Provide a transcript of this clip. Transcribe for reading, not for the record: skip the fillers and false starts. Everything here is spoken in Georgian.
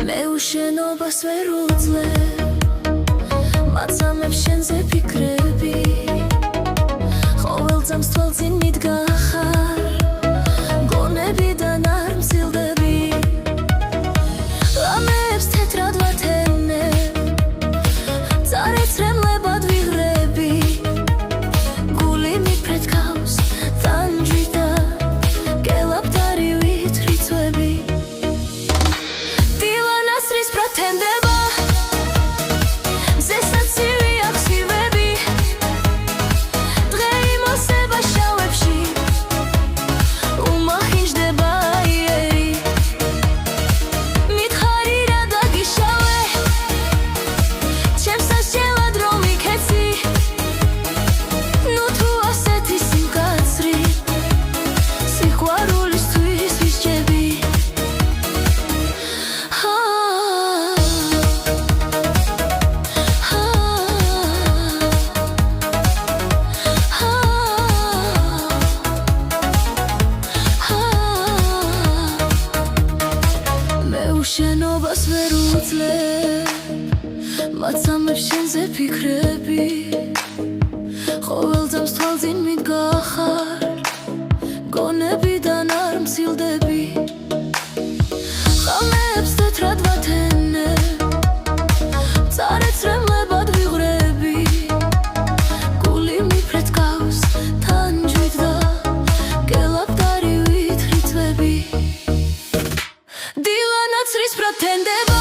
მე უშენობას ვერ უძლებ მაცამებს შენზე ფიქრები ყოველწამს თვალწინ მიდგახარ გონებიდან არ მცილდები ლამებს თეთრად ვათენებ წარეცრემლებად ვიღრები გული მიფრეთ ქავს ტანჯვიდა გელაპდარივით რიცხვები Pretendeva Zesnatsivi aksivebi Dreimo se bashawebshi Uma hinjdeba ieri Mitharira dagishawe Chemsas jelad romi ketsi Nu tu aseti simkatsri Sikwarulistvis visjebi შენობას ვერ უძლებ მაცამებს შენზე ფიქრები ყოველწამს თვალწინ მიდგახარ გონებიდან არ მცილდები ხამებს თეთრად ვათენებ წარეცრემლებად ვიღრები გული მიფრეთ გავს ტანჯვით და გელაპდარივით რიცხვები Pretendeva